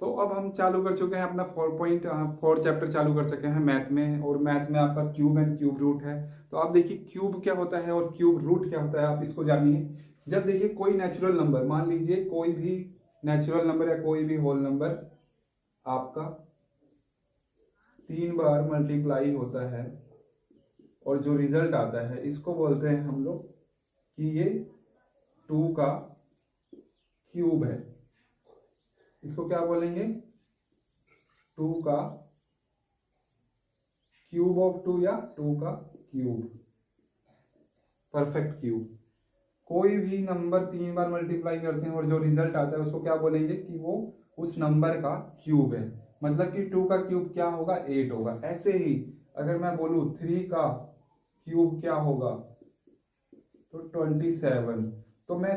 तो अब हम चालू कर चुके हैं अपना 4 चैप्टर चालू कर चुके हैं मैथ में, और मैथ में आपका क्यूब एंड क्यूब रूट है। तो आप देखिए क्यूब क्या होता है और क्यूब रूट क्या होता है, आप इसको जानिए। जब देखिए कोई नेचुरल नंबर, मान लीजिए कोई भी नेचुरल नंबर या कोई भी होल नंबर आपका 3 बार मल्टीप्लाई होता है और जो रिजल्ट आता है इसको बोलते हैं हम लोग कि ये 2 का क्यूब है। इसको क्या बोलेंगे? 2 का क्यूब ऑफ 2 या 2 का क्यूब, परफेक्ट क्यूब। कोई भी नंबर 3 बार मल्टीप्लाई करते हैं और जो रिजल्ट आता है उसको क्या बोलेंगे कि वो उस नंबर का क्यूब है। मतलब कि 2 का क्यूब क्या होगा? 8 होगा। ऐसे ही अगर मैं बोलूं 3 का क्यूब क्या होगा तो 27। तो मैं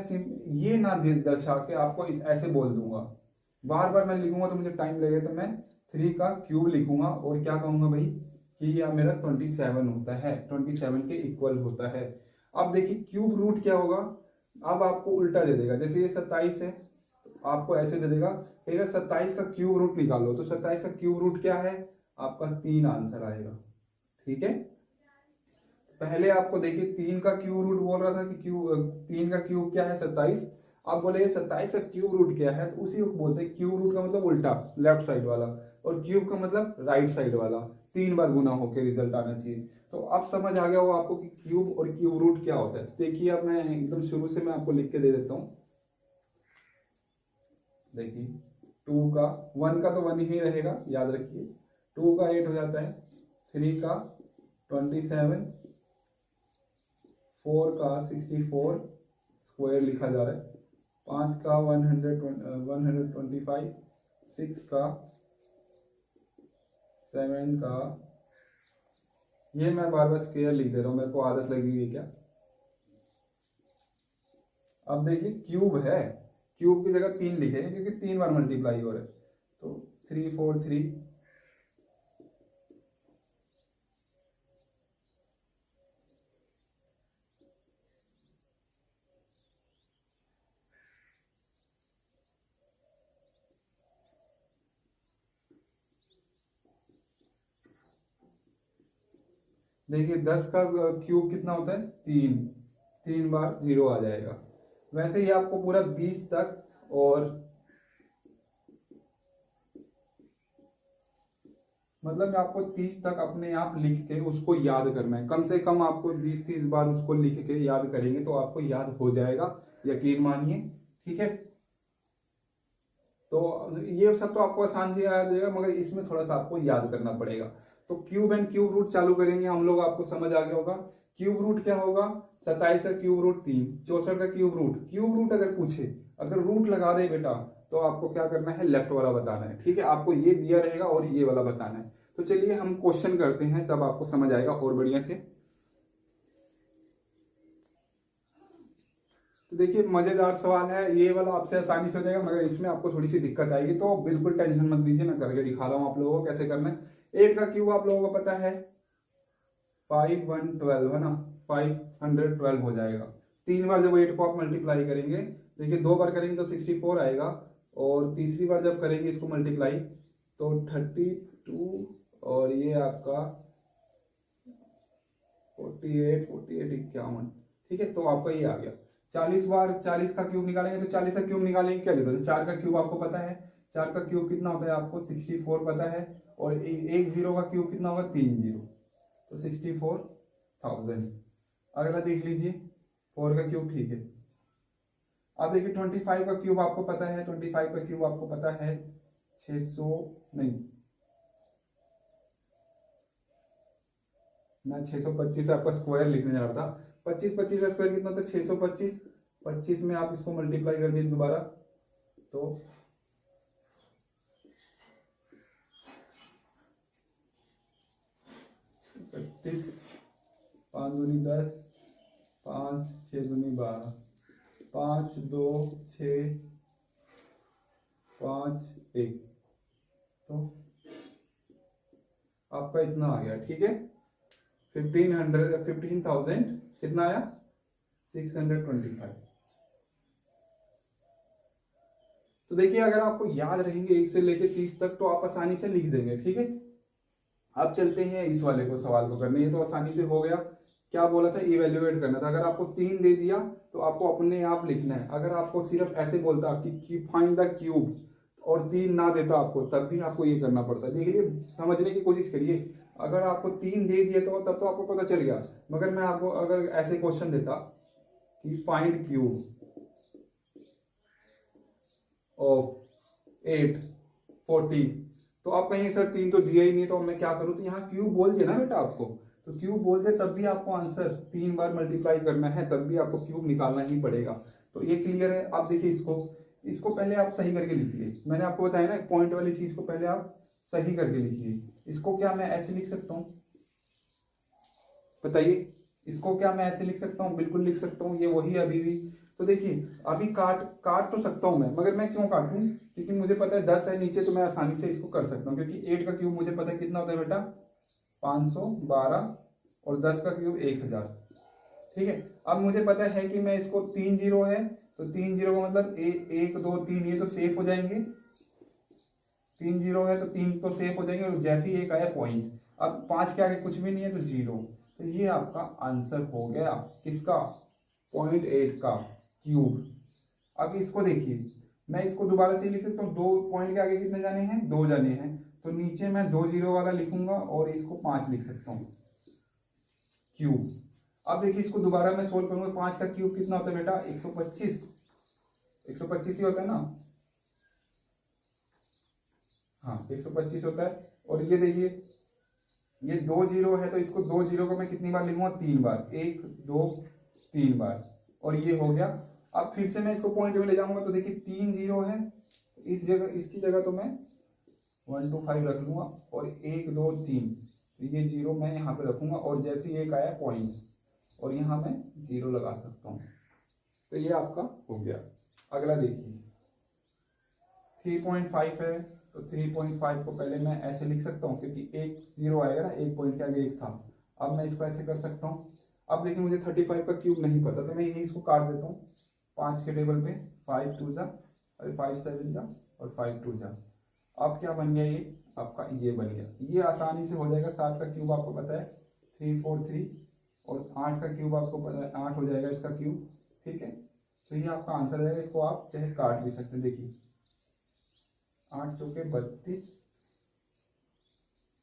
ये ना दर्शा के आपको ऐसे बोल दूंगा, बार बार मैं लिखूंगा तो मुझे टाइम लगेगा। तो मैं 3 का क्यूब लिखूंगा और क्या कहूंगा भाई कि यह मेरा 27 होता है, 27 के इक्वल होता है। अब देखिए क्यूब रूट क्या होगा, अब आपको उल्टा दे देगा। जैसे ये 27 है, आपको ऐसे दे देगा, कहेगा 27 का क्यूब रूट निकालो। तो 27 का क्यूब रूट क्या है? आपका 3 आंसर आएगा। ठीक है, पहले आपको देखिए 3 का क्यूब रूट बोल रहा था कि 3 का क्यूब क्या है? 27। आप बोले 27 का क्यूब रूट क्या है, तो उसी को बोलते हैं क्यूब रूट का मतलब उल्टा, लेफ्ट साइड वाला, और क्यूब का मतलब राइट साइड वाला। 3 बार गुना होकर रिजल्ट आना चाहिए। तो अब समझ आ गया हो आपको कि क्यूब और क्यूब रूट क्या होता है। देखिए अब मैं एकदम शुरू से मैं आपको लिख के दे देता हूँ। देखिए 2 का 1 का तो 1 ही रहेगा, याद रखिए। 2 का 8 हो जाता है, 3 का 27, 4 का 64 स्क्वायर लिखा जा रहा है, 5 का 125, 6 का 7 का, ये मैं बार बार स्क्वायर लिख दे रहा हूँ, मेरे को आदत लगी हुई है क्या। अब देखिए क्यूब है, क्यूब की जगह 3 लिखेंगे क्योंकि 3 बार मल्टीप्लाई हो रहा है। तो 3 4 3, देखिए 10 का क्यूब कितना होता है? 3, 3 बार 0 आ जाएगा। वैसे ही आपको पूरा 20 तक, और मतलब आपको 30 तक अपने आप लिख के उसको याद करना है। कम से कम आपको 20-30 बार उसको लिख के याद करेंगे तो आपको याद हो जाएगा, यकीन मानिए। ठीक है, तो ये सब तो आपको आसान से याद हो जाएगा, मगर इसमें थोड़ा सा आपको याद करना पड़ेगा। तो क्यूब एंड क्यूब रूट चालू करेंगे हम लोग, आपको समझ आ गया होगा। क्यूब रूट क्या होगा? 27 का क्यूब रूट 3, 64 का क्यूब रूट। क्यूब रूट अगर पूछे, अगर रूट लगा दे बेटा, तो आपको क्या करना है? लेफ्ट वाला बताना है। ठीक है, आपको ये दिया रहेगा और ये वाला बताना है। तो चलिए हम क्वेश्चन करते हैं, तब आपको समझ आएगा और बढ़िया से। तो देखिए मजेदार सवाल है ये वाला, आपसे आसानी से हो जाएगा, मगर इसमें आपको थोड़ी सी दिक्कत आएगी। तो बिल्कुल टेंशन मत लीजिए, मैं करके दिखा रहा हूँ आप लोगों को कैसे करना है। 8 का क्यूब आप लोगों को पता है 512 है ना, 512 हो जाएगा। 3 बार जब 8 को आप मल्टीप्लाई करेंगे, देखिए 2 बार करेंगे तो 64 आएगा, और तीसरी बार जब करेंगे इसको मल्टीप्लाई तो 32, और ये आपका 48, 48, 51। ठीक है, तो आपका ये आ गया। 40 बार 40 का क्यूब निकालेंगे, तो 40 का क्यूब निकालेंगे क्या जरूरत है? 4 का क्यूब आपको पता है, 4 का क्यूब कितना होता है आपको 64 पता है, और एक जीरो का क्यूब कितना होगा? 3 जीरो, तो 64,000। अगला देख लीजिए 4 का क्यूब। ठीक है, अब देखिए 25 का क्यूब आपको पता है, 25 का क्यूब आपको पता है 600, नहीं, मैं 625 आपका स्क्वायर लिखने जा रहा था। 25 25 का स्क्वायर कितना होता है? 625। 25 में आप इसको मल्टीप्लाई कर दीजिए दोबारा, तो 25, 5 दूनी 10, 5 6 दूनी 12, 5 2 6 5 1, तो आपका इतना आ गया। ठीक है, 15,000 कितना आया? 625। तो देखिए अगर आपको याद रहेंगे 1 से लेकर 30 तक तो आप आसानी से लिख देंगे, ठीक है। अब चलते हैं इस वाले को, सवाल को करने। ये तो आसानी से हो गया। क्या बोला था, इवेल्युएट करना था। अगर आपको 3 दे दिया तो आपको अपने आप लिखना है। अगर आपको सिर्फ ऐसे बोलता कि फाइंड द क्यूब और 3 ना देता आपको, तब भी आपको ये करना पड़ता है। देखिए समझने की कोशिश करिए। अगर आपको 3 दे दिए तो तब तो आपको पता चल गया, मगर मैं आपको अगर ऐसे क्वेश्चन देता कि फाइंड क्यूब ऑफ 8 40, तो आप कहेंगे सर 3 तो दिया ही नहीं, तो मैं क्या करूं। तो यहाँ क्यूब बोल दिया ना बेटा आपको, तो क्यूब बोल दे तब भी आपको आंसर 3 बार मल्टीप्लाई करना है, तब भी आपको क्यूब निकालना ही पड़ेगा। तो ये क्लियर है। आप देखिए इसको पहले आप सही करके लिखिए। मैंने आपको बताया ना, पॉइंट वाली चीज को पहले आप सही करके लिखिए। इसको क्या मैं ऐसे लिख सकता हूँ, बताइए। इसको क्या मैं ऐसे लिख सकता हूँ, बिल्कुल लिख सकता हूँ। ये वही अभी भी। तो देखिए अभी काट तो सकता हूं मैं, मगर मैं क्यों काटूं, क्योंकि मुझे पता है 10 है नीचे, तो मैं आसानी से इसको कर सकता हूँ। क्योंकि 8 का क्यूब मुझे पता है कितना होता है बेटा, 512, और 10 का क्यूब 1000, ठीक है। अब मुझे पता है कि मैं इसको 3 जीरो है, तो 3 जीरो का मतलब 1 2 3, ये तो सेफ हो जाएंगे। 3 जीरो है तो 3 तो सेफ हो जाएंगे, और जैसे ही एक आया पॉइंट, अब 5 के आगे कुछ भी नहीं है तो 0। तो ये आपका आंसर हो गया किसका, 0.8 का क्यूब। अब इसको देखिए, मैं इसको दोबारा से लिख सकता हूँ। 2 पॉइंट के आगे कितने जाने हैं, 2 जाने हैं, तो नीचे मैं 2 जीरो वाला लिखूंगा और इसको 5 लिख सकता हूँ, क्यूब। अब देखिए इसको दोबारा मैं सोल्व करूंगा। 5 का क्यूब कितना होता है बेटा, 125। 125 ही होता है ना, हाँ 125 होता है। और ये देखिए ये 2 जीरो है, तो इसको 2 जीरो को मैं कितनी बार लिखूंगा, 3 बार, 1 2 3 बार, और ये हो गया। अब फिर से मैं इसको पॉइंट में ले जाऊंगा, तो देखिए 3 जीरो है, इस जगह इसकी जगह तो मैं 1 2 5 रख लूंगा, और 1 2 3, ये जीरो मैं यहाँ पे रखूंगा, और जैसे ही एक आया पॉइंट, और यहाँ मैं जीरो लगा सकता हूँ। तो ये आपका हो गया। अगला देखिए 3.5 है, तो 3.5 को पहले मैं ऐसे लिख सकता हूँ, क्योंकि एक जीरो आएगा ना, एक पॉइंट के आगे एक था। अब मैं इसको ऐसे कर सकता हूँ। अब देखिए मुझे 35 का क्यूब नहीं पता, तो मैं यही इसको काट देता हूँ 5 के टेबल पे। 5 2 जा, और 5 7 जा, और 5 2 जा। अब क्या बन गया, ये आपका ये बन गया। ये आसानी से हो जाएगा। 7 का क्यूब आपको पता है 3 4 3, और 8 का क्यूब आपको पता है 8 हो जाएगा इसका क्यूब, ठीक है। तो ये आपका आंसर हो जाएगा। इसको आप चाहे काट भी सकते हैं। देखिए 8 चौके 32,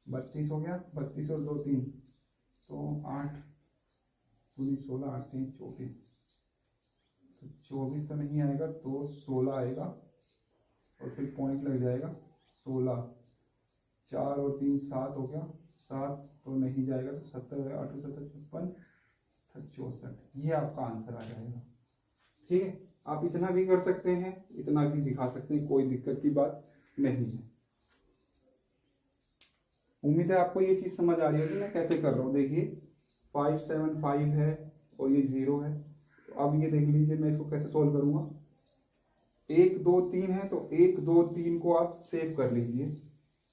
32 हो गया, 32 और 2 3, तो 8 2 16, 8 3 24, तो 24 तो नहीं आएगा, तो 16 आएगा, और फिर पॉइंट लग जाएगा 16, 4 और 3 7 हो गया, 7 तो नहीं जाएगा, तो 70 हो गया, 8 7 56, 64। ये आपका आंसर आ जाएगा, ठीक है। आप इतना भी कर सकते हैं, इतना भी दिखा सकते हैं, कोई दिक्कत की बात नहीं है। उम्मीद है आपको ये चीज समझ आ रही होगी मैं कैसे कर रहा हूँ। देखिए 5 7 5 है, और ये 0 है। तो अब ये देख लीजिए मैं इसको कैसे सोल्व करूंगा। 1 2 3 है, तो 1 2 3 को आप सेव कर लीजिए,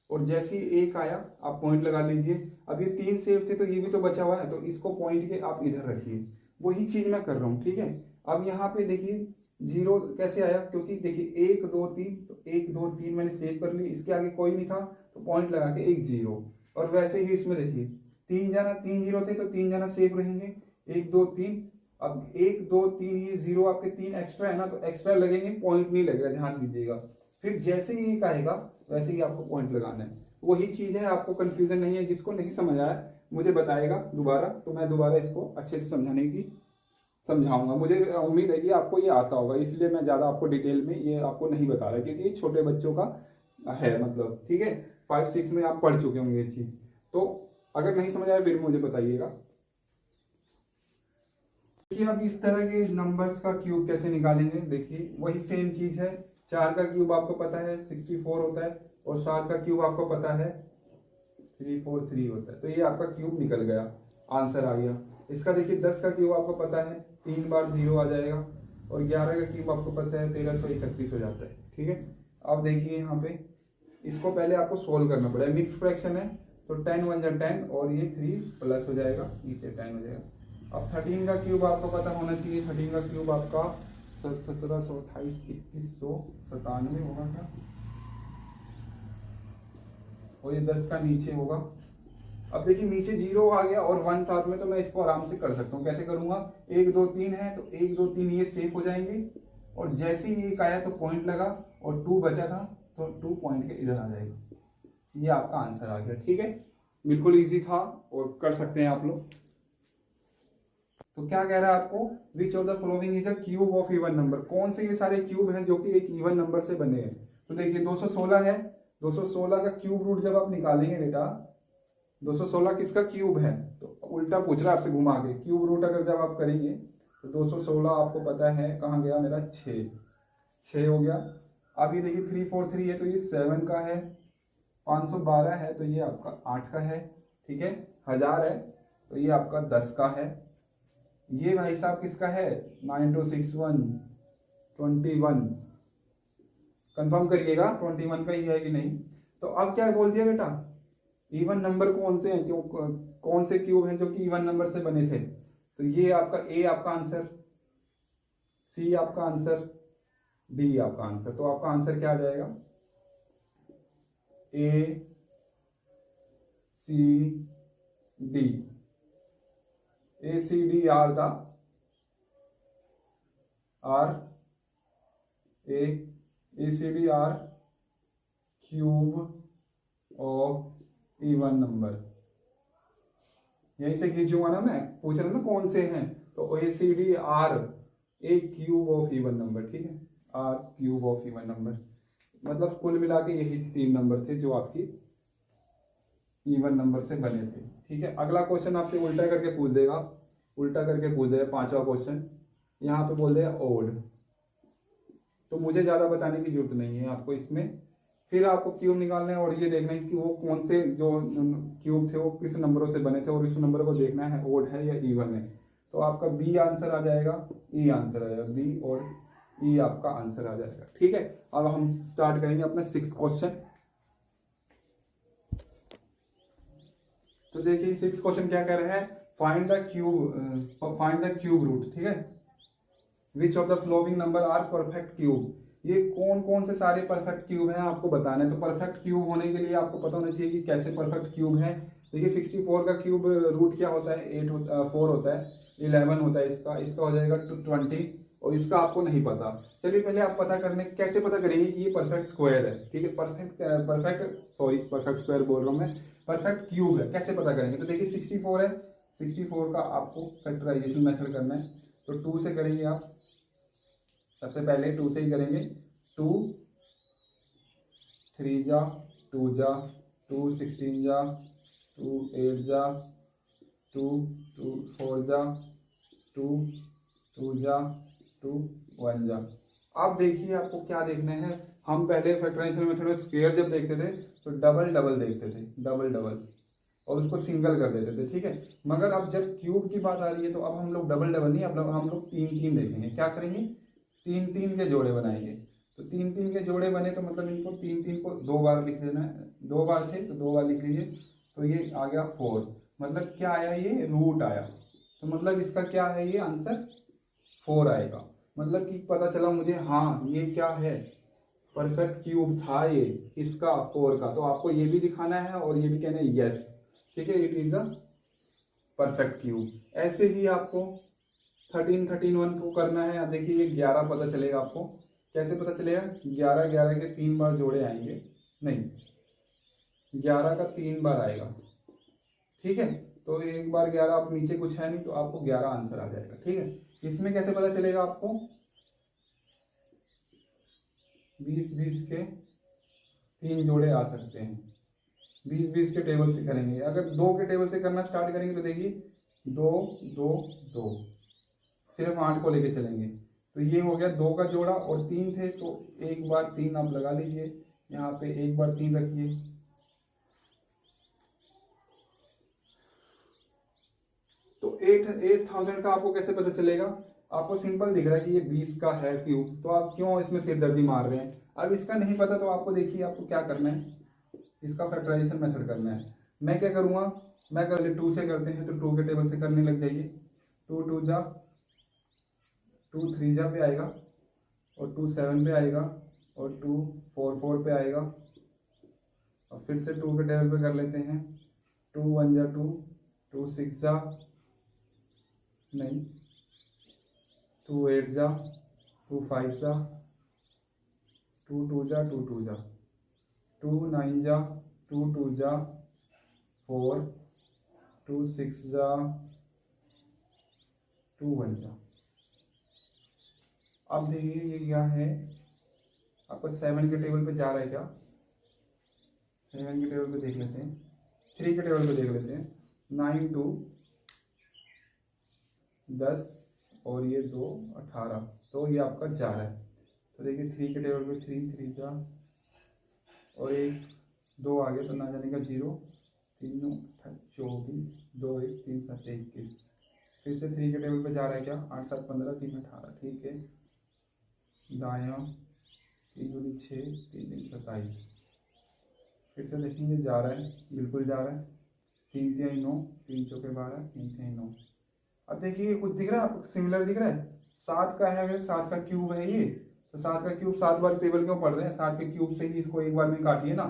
और जैसे ही एक आया आप पॉइंट लगा लीजिए। अब ये 3 सेव थे, तो ये भी तो बचा हुआ है, तो इसको पॉइंट के आप इधर रखिए। वही चीज मैं कर रहा हूँ, ठीक है। अब यहाँ पे देखिए 0 कैसे आया, क्योंकि देखिए 1 2 3, तो 1 2 3 मैंने सेव कर ली, इसके आगे कोई नहीं था, तो पॉइंट लगा के 1 0। और वैसे ही इसमें देखिए 3 जीरो थे, तो 3 जाना सेव रहेंगे, 1 2 3। अब 1 2 3, ये 0 आपके 3 एक्स्ट्रा है ना, तो एक्स्ट्रा लगेंगे, पॉइंट नहीं लगेगा, ध्यान दीजिएगा। फिर जैसे ही एक आएगा वैसे ही आपको पॉइंट लगाना है। वही चीज है, आपको कंफ्यूजन नहीं है। जिसको नहीं समझ आया मुझे बताएगा दोबारा, तो मैं दोबारा इसको अच्छे से समझाऊंगा। मुझे उम्मीद है कि आपको ये आता होगा, इसलिए मैं ज्यादा आपको डिटेल में ये आपको नहीं बता रहा, क्योंकि छोटे बच्चों का है, मतलब ठीक है 5 6 में आप पढ़ चुके होंगे ये चीज। तो अगर नहीं समझ आया फिर मुझे बताइएगा। देखिए अब इस तरह के नंबर्स का क्यूब कैसे निकालेंगे। देखिए वही सेम चीज है। 4 का क्यूब आपको पता है 64 होता है, और 7 का क्यूब आपको पता है 343 होता है। तो ये आपका क्यूब निकल गया, आंसर आ गया। इसका देखिए 10 का क्यूब आपको पता है 3 बार 0 आ जाएगा, और 11 का क्यूब आपको पता है 1331 हो जाता है, ठीक है। अब देखिए यहाँ पे इसको पहले आपको सोल्व करना पड़ेगा। मिक्स फ्रैक्शन है, तो 10 1 जा 10, और ये 3 प्लस हो जाएगा, नीचे 10 हो जाएगा। अब 13 का क्यूब आपको पता होना चाहिए। 13 का क्यूब आपका 1728 2197 होगा क्या, और ये 10 का नीचे होगा। अब देखिए नीचे 0 आ गया और 1 साथ में, तो मैं इसको आराम से कर सकता हूँ। कैसे करूंगा, 1 2 3 है तो 1 2 3 ये सेफ हो जाएंगे, और जैसे ही 1 आया तो पॉइंट लगा और 2 बचा था तो 2 पॉइंट के इधर आ जाएगा। ये आपका आंसर आ गया। ठीक है, बिल्कुल इजी था और कर सकते हैं आप लोग। तो क्या कह रहा है आपको, विच of the following is a cube of even number, कौन से ये सारे क्यूब हैं जो कि एक इवन नंबर से बने हैं। तो देखिए 216 है, 216 का क्यूब रूट जब आप निकालेंगे बेटा, 216 किसका क्यूब है, तो उल्टा पूछ रहा है आपसे घुमा के। क्यूब रूट अगर जब आप करेंगे तो 216 आपको पता है कहाँ गया मेरा, 6 हो गया। अब ये देखिए 343 है तो ये 7 का है, 512 है तो ये आपका 8 का है, ठीक है। 1000 है तो ये आपका 10 का है। ये भाई साहब किसका है, 9261 21, कंफर्म करिएगा 21 का ही है कि नहीं। तो अब क्या बोल दिया बेटा, इवन नंबर कौन से हैं, क्यों कौन से क्यूब हैं जो कि इवन नंबर से बने थे। तो ये आपका ए आपका आंसर, सी आपका आंसर, डी आपका आंसर। तो आपका आंसर क्या आ जाएगा, A C D, A C D are the are A C D are cube of even number. यहीं से खींचूंगा ना, मैं पूछ रहा हूं ना कौन से हैं, तो A C D are a cube of even number, ठीक है, are cube of even number. मतलब कुल मिला के यही 3 नंबर थे जो आपकी इवन नंबर से बने थे। ठीक है, अगला क्वेश्चन आपसे उल्टा करके पूछ देगा, उल्टा करके पूछ देगा 5वां क्वेश्चन। यहाँ पे बोल देगा ओड, तो मुझे ज्यादा बताने की जरूरत नहीं है आपको इसमें। फिर आपको क्यूब निकालना है और ये देखना है कि वो कौन से जो क्यूब थे वो किस नंबरों से बने थे, और इस नंबर को देखना है ओड है या इवन है। तो आपका बी आंसर आ जाएगा, ई आंसर आ जाएगा, बी और ई आपका आंसर आ जाएगा। ठीक है, अब हम स्टार्ट करेंगे अपना 6th क्वेश्चन। तो देखिए 6th क्वेश्चन क्या कह रहा है, फाइंड द क्यूब रूट। ठीक है, which of the following number are perfect cube. ये कौन कौन से सारे परफेक्ट क्यूब हैं आपको बताना है। तो परफेक्ट क्यूब होने के लिए आपको पता होना चाहिए कि कैसे परफेक्ट क्यूब है। देखिए 64 का क्यूब रूट क्या होता है, 4 होता है, 11 होता है, इसका हो जाएगा 20, और इसका आपको नहीं पता। चलिए पहले आप पता करने कैसे पता करेंगे कि ये परफेक्ट स्क्वायर है। ठीक है, परफेक्ट स्क्वायर बोल रहा हूँ मैं, परफेक्ट क्यूब है, कैसे पता करेंगे। तो देखिए 64 है, 64 का आपको फैक्टराइजेशन मेथड करना है। तो 2 से करेंगे आप, सबसे पहले 2 से ही करेंगे। 2 3 जा 2 जा 2 16 जा 2 8 जा 2 2 4 जा 2 2 जा 2 1 जा। अब देखिए आपको क्या देखना है, हम पहले फैक्टराइजेशन मेथड में स्क्वायर जब देखते थे तो डबल डबल देखते थे, डबल डबल, और उसको सिंगल कर देते थे। ठीक है, मगर अब जब क्यूब की बात आ रही है तो अब हम लोग डबल डबल नहीं, अब हम लोग 3 3 देखेंगे। क्या करेंगे, 3 3 के जोड़े बनाएंगे। तो 3 3 के जोड़े बने तो मतलब इनको 3 3 को 2 बार लिख देना है, 2 बार थे तो 2 बार लिख लीजिए। तो ये आ गया 4, मतलब क्या आया, ये रूट आया। तो मतलब इसका क्या है, ये आंसर 4 आएगा। मतलब कि पता चला मुझे, हाँ ये क्या है, परफेक्ट क्यूब था ये इसका 4 का। तो आपको ये भी दिखाना है और ये भी कहना है यस, ठीक है, it is a perfect cube. ऐसे ही आपको 13 13 1 को करना है। अब देखिए ये 11 पता चलेगा आपको, कैसे पता चलेगा, 11 11 के 3 बार जोड़े आएंगे, नहीं 11 का 3 बार आएगा। ठीक है, तो एक बार 11, आप नीचे कुछ है नहीं तो आपको 11 आंसर आ जाएगा। ठीक है, इसमें कैसे पता चलेगा आपको, 20 20 के 3 जोड़े आ सकते हैं, 20 20 के टेबल से करेंगे। अगर 2 के टेबल से करना स्टार्ट करेंगे तो देखिए 2 2 2, सिर्फ 8 को लेके चलेंगे। तो ये हो गया 2 का जोड़ा, और 3 थे तो एक बार 3 आप लगा लीजिए, यहाँ पे एक बार 3 रखिए। तो 8000 का आपको कैसे पता चलेगा, आपको सिंपल दिख रहा है कि ये 20 का है क्यूब, तो आप क्यों इसमें सिरदर्दी मार रहे हैं। अब इसका नहीं पता तो आपको देखिए आपको क्या करना है, इसका फैक्टराइजेशन मेथड करना है। मैं क्या करूंगा, मैं कर 2 से करते हैं तो 2 के टेबल से करने लग जाइए। 2 2 जा 2 3 जा पे आएगा, और 2 7 पे आएगा, और 2 4 4 पे आएगा, और फिर से 2 के टेबल पे कर लेते हैं। 2 1 जा 2, 2 6 जा नहीं, 2 8 जा, 2 5 जा, 2 2 जा, 2 2 जा, 2 9 जा, 2 2 जा 4, 2 6 जा, 2 1 जा। अब देखिए ये क्या है, आपको 7 के टेबल पे जा रहा है क्या? 7 के टेबल पे देख लेते हैं, 3 के टेबल पे देख लेते हैं। 9 2 10 और ये 2 18, तो ये आपका जा रहा है। तो देखिए 3 के टेबल पे 3 3 जा, और 1 2 आ गया तो ना जाने का 0, 3 9 24, 2 1 3 7 21। फिर से 3 के टेबल पे जा रहा है क्या? 8 7 15 3 18, ठीक है। दायां 3 2 6 3 3 27। फिर से देखेंगे जा रहा है, बिल्कुल जा रहा है। 3 3 9, 3 चौके 12, 3 3 9। अब देखिए कुछ दिख रहा है आपको, सिमिलर दिख रहा है। 7 का है, अगर 7 का क्यूब है ये, तो 7 का क्यूब 7 बार टेबल क्यों पढ़ रहे हैं? 7 के क्यूब से ही इसको एक बार में काटिए ना।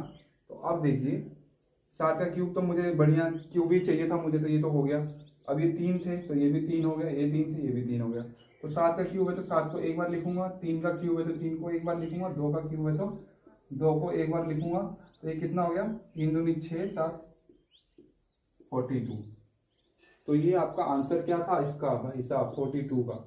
तो अब देखिए 7 का क्यूब तो मुझे बढ़िया क्यूब ही चाहिए था मुझे, तो ये तो हो गया। अब ये 3 थे तो ये भी 3 हो गया, ये 3 थे ये भी 3 हो गया। तो 7 का क्यूब है तो 7 को एक बार लिखूंगा, 3 का क्यूब है तो 3 को एक बार लिखूंगा, 2 का क्यूब है तो 2 को एक बार लिखूंगा। तो ये कितना हो गया? 3 दूनी 6 7 42। तो ये आपका आंसर क्या था इसका भाई साहब, 42 का।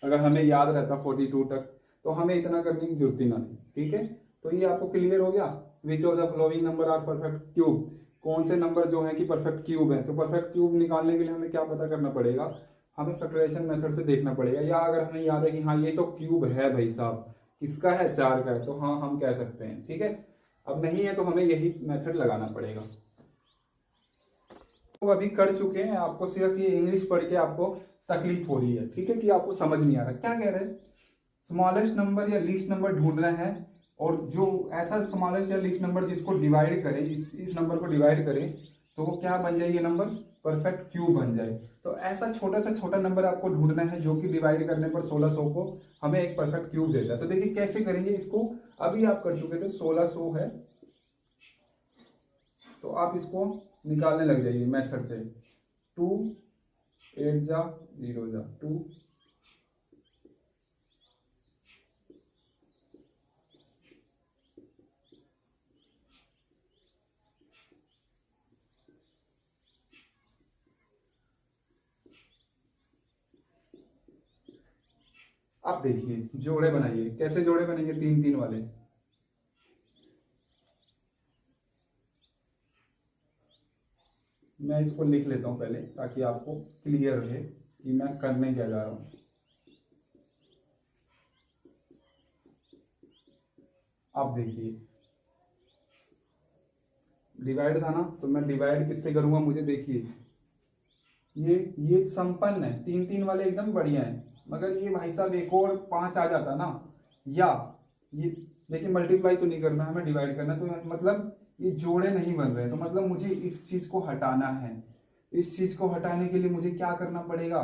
अगर हमें याद रहता 42 तक तो हमें इतना करने की जरूरत ही ना थी, ठीक है। तो ये आपको क्लियर हो गया। Which of the following number are perfect cube, कौन से नंबर जो है कि परफेक्ट क्यूब है। तो परफेक्ट क्यूब निकालने के लिए हमें क्या पता करना पड़ेगा? हमें फैक्टराइजेशन मेथड से देखना पड़ेगा, या अगर हमें याद है कि हाँ ये तो क्यूब है भाई साहब, किसका है? 4 का है, तो हाँ हम कह सकते हैं, ठीक है। अब नहीं है तो हमें यही मेथड लगाना पड़ेगा। तो अभी कर चुके हैं, आपको सिर्फ ये इंग्लिश पढ़ के आपको तकलीफ हो रही है, ठीक है, कि आपको समझ नहीं आ रहा क्या कह रहे हैं। स्मॉलेस्ट नंबर या लीस्ट नंबर ढूंढना है, और जो ऐसा स्मॉलेस्ट या लीस्ट नंबर जिसको डिवाइड करे, इस नंबर को डिवाइड करे, तो वो क्या बन जाए? ये नंबर परफेक्ट क्यूब बन जाए। तो ऐसा छोटा सा छोटा नंबर आपको ढूंढना है जो कि डिवाइड करने पर 1600 को हमें एक परफेक्ट क्यूब देता है। तो देखिए कैसे करेंगे इसको, अभी आप कर चुके थे। 1600 है तो आप इसको निकालने लग जाइए मेथड से। 2 8 जा 0 जा 2, आप देखिए जोड़े बनाइए, कैसे जोड़े बनेंगे? 3 3 वाले। मैं इसको लिख लेता हूं पहले ताकि आपको क्लियर रहे कि मैं करने क्या जा रहा हूं। आप देखिए डिवाइड था ना, तो मैं डिवाइड किससे करूंगा? मुझे देखिए ये संपन्न है, 3 3 वाले एकदम बढ़िया है, मगर ये भाई साहब एक और 5 आ जाता ना, या ये देखिए मल्टीप्लाई तो नहीं करना, हमें डिवाइड करना। तो मतलब ये जोड़े नहीं बन रहे, तो मतलब मुझे इस चीज को हटाना है। इस चीज को हटाने के लिए मुझे क्या करना पड़ेगा?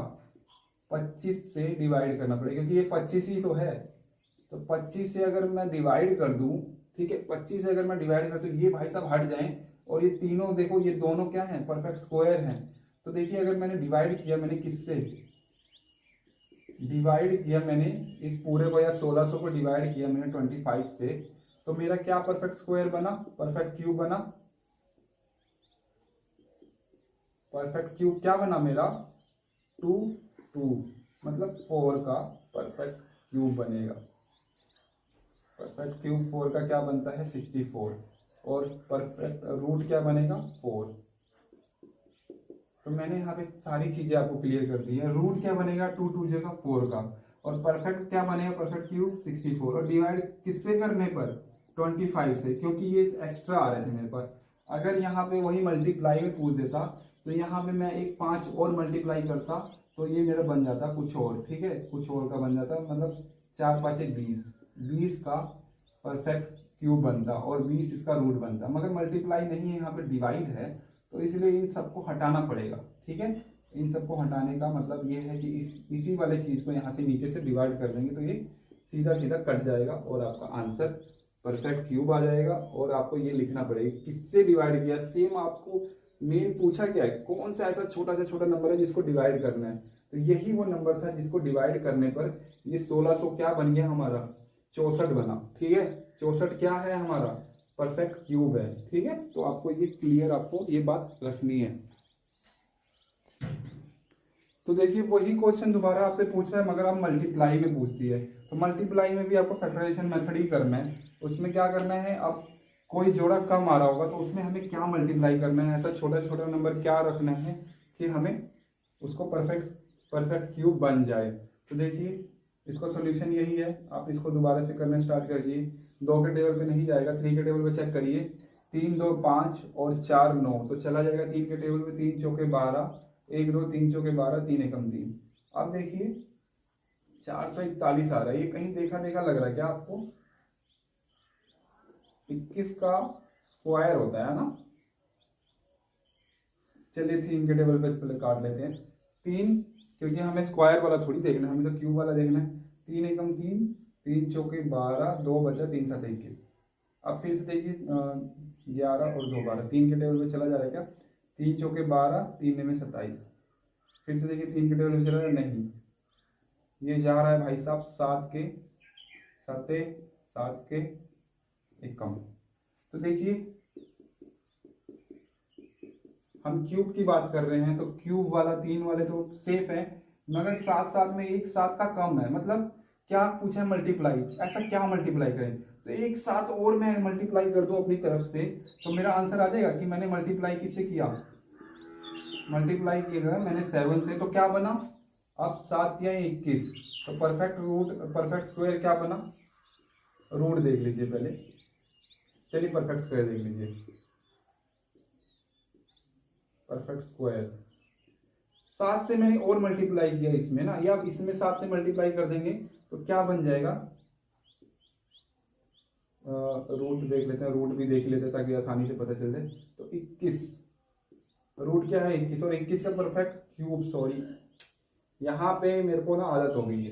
25 से डिवाइड करना पड़ेगा, क्योंकि ये 25 ही तो है। तो 25 से अगर मैं डिवाइड कर दूं, ठीक है, 25 से अगर मैं डिवाइड कर दूं, ये भाई साहब हट जाएं, और ये तीनों देखो, ये दोनों क्या हैं? परफेक्ट स्क्वायर हैं। तो देखिए अगर मैंने डिवाइड किया, मैंने किससे डिवाइड किया? मैंने इस पूरे को या 1600 को डिवाइड किया मैंने 25 से, तो मेरा क्या परफेक्ट स्क्वायर बना? परफेक्ट क्यूब बना। परफेक्ट क्यूब क्या बना मेरा? 2 2, मतलब 4 का परफेक्ट क्यूब बनेगा। परफेक्ट क्यूब 4 का क्या बनता है? 64। और परफेक्ट रूट क्या बनेगा? 4। तो मैंने यहाँ पे सारी चीजें आपको क्लियर कर दी है। रूट क्या बनेगा? 2 2 जगह 4 का। और परफेक्ट क्या बनेगा? Perfect cube 64। और डिवाइड किससे करने पर? 25 से, क्योंकि ये एक्स्ट्रा आ रहे थे मेरे पास। अगर यहाँ पे वही मल्टीप्लाई में पूछ देता तो यहाँ पे मैं एक 5 और मल्टीप्लाई करता, तो ये मेरा बन जाता कुछ और, ठीक है, कुछ और का बन जाता, मतलब 4 5 20, 20 का परफेक्ट क्यूब बनता, और 20 इसका रूट बनता। मगर मल्टीप्लाई नहीं है, यहाँ पे डिवाइड है, तो इसलिए इन सबको हटाना पड़ेगा, ठीक है। इन सबको हटाने का मतलब ये है कि इसी वाले चीज को यहाँ से नीचे से डिवाइड कर देंगे तो ये सीधा सीधा कट जाएगा और आपका आंसर परफेक्ट क्यूब आ जाएगा। और आपको ये लिखना पड़ेगा किससे डिवाइड किया। सेम आपको मेन पूछा क्या है, कौन सा ऐसा छोटा से छोटा नंबर है जिसको डिवाइड करना है, तो यही वो नंबर था जिसको डिवाइड करने पर ये 1600 क्या बन गया हमारा, 64 बना। ठीक है, 64 क्या है हमारा, परफेक्ट क्यूब है। ठीक है, तो आपको ये क्लियर, आपको ये बात रखनी है। तो देखिए वही क्वेश्चन दोबारा आपसे पूछ रहा है, मगर आप मल्टीप्लाई में पूछ दिए। तो मल्टीप्लाई में भी आपको फैक्टराइजेशन मेथड ही करना है। उसमें क्या करना है, अब कोई जोड़ा कम आ रहा होगा तो उसमें हमें क्या मल्टीप्लाई करना है, ऐसा छोटा छोटा नंबर क्या रखना है कि हमें उसको परफेक्ट क्यूब बन जाए। तो देखिए इसका सोल्यूशन यही है, आप इसको दोबारा से करना स्टार्ट करिए। 2 के टेबल पे नहीं जाएगा, 3 के टेबल पे चेक करिए। 3 2 5 और 4 9, तो चला जाएगा 3 के टेबल पे, 3 चौके 12, 1 2 3 चौके 12, 3 एकम 3। अब देखिए 441 आ रहा है, ये कहीं देखा देखा लग रहा है क्या आपको। 21 का स्क्वायर होता है ना। चलिए 3 के टेबल पे पहले काट लेते हैं 3, क्योंकि हमें स्क्वायर वाला थोड़ी देखना है, हमें तो क्यूब वाला देखना है। 3 एकम 3, 3 चौके 12, 2 बचा, 3 7 21। अब फिर से देखिए 11 और 2 12, 3 के टेबल पे चला जा रहा है क्या, 3 चौके 12, 3 में 27। फिर से देखिए 3 के टेबल पे चला रहा है, नहीं ये जा रहा है भाई साहब 7 के 7 के एकम। तो देखिए हम क्यूब की बात कर रहे हैं, तो क्यूब वाला 3 वाले तो सेफ है, मगर साथ साथ में एक 7 का कम है। मतलब क्या पूछा है, मल्टीप्लाई, ऐसा क्या मल्टीप्लाई करें, तो एक साथ और मैं मल्टीप्लाई कर दूं अपनी तरफ से, तो मेरा आंसर आ जाएगा कि मैंने मल्टीप्लाई किससे किया, मल्टीप्लाई किया मैंने 7 से, तो क्या बना, अब 7 या 21, तो परफेक्ट स्क्वायर क्या बना, रूट देख लीजिए पहले। चलिए परफेक्ट स्क्वायर देख लीजिए, परफेक्ट स्क्वायर 7 से मैंने और मल्टीप्लाई किया इसमें ना, या इसमें 7 से मल्टीप्लाई कर देंगे तो क्या बन जाएगा, रूट देख लेते हैं, रूट भी देख लेते हैं ताकि आसानी से पता चल जाए। तो 21, रूट क्या है 21, और 21 का परफेक्ट क्यूब, सॉरी यहाँ पे मेरे को ना आदत हो गई है,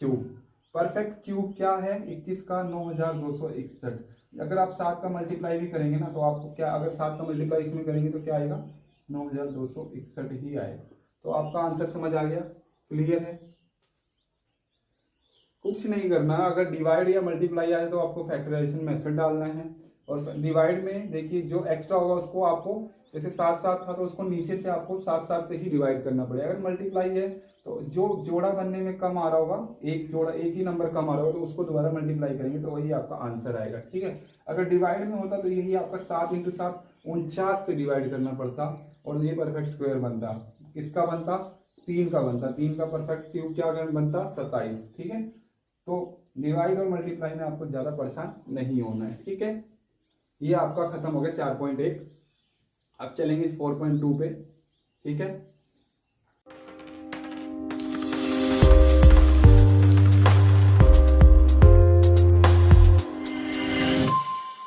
क्यूब परफेक्ट क्यूब क्या है 21 का, 9261। अगर आप 7 का मल्टीप्लाई भी करेंगे ना तो आपको क्या, अगर 7 का मल्टीप्लाई इसमें करेंगे तो क्या आएगा, 9261 ही आएगा। तो आपका आंसर समझ आ गया, क्लियर है। कुछ नहीं करना, अगर डिवाइड या मल्टीप्लाई आए तो आपको फैक्टराइजेशन मेथड डालना है। और डिवाइड में देखिए जो एक्स्ट्रा होगा उसको आपको, जैसे 7 7 था तो उसको नीचे से आपको 7 7 से ही डिवाइड करना पड़ेगा। अगर मल्टीप्लाई है तो जो जोड़ा बनने में कम आ रहा होगा, एक ही नंबर कम आ रहा होगा, तो उसको दोबारा मल्टीप्लाई करेंगे तो वही आपका आंसर आएगा। ठीक है, अगर डिवाइड में होता तो यही आपका 7 × 7 49 से डिवाइड करना पड़ता और ये परफेक्ट स्क्वायर बनता। किसका बनता, 3 का बनता, 3 का परफेक्ट क्यूब क्या बनता, 27। ठीक है, तो डिवाइड और मल्टीप्लाई में आपको ज्यादा परेशान नहीं होना है। ठीक है, ये आपका खत्म हो गया 4.1। अब चलेंगे 4.2 पे। ठीक है,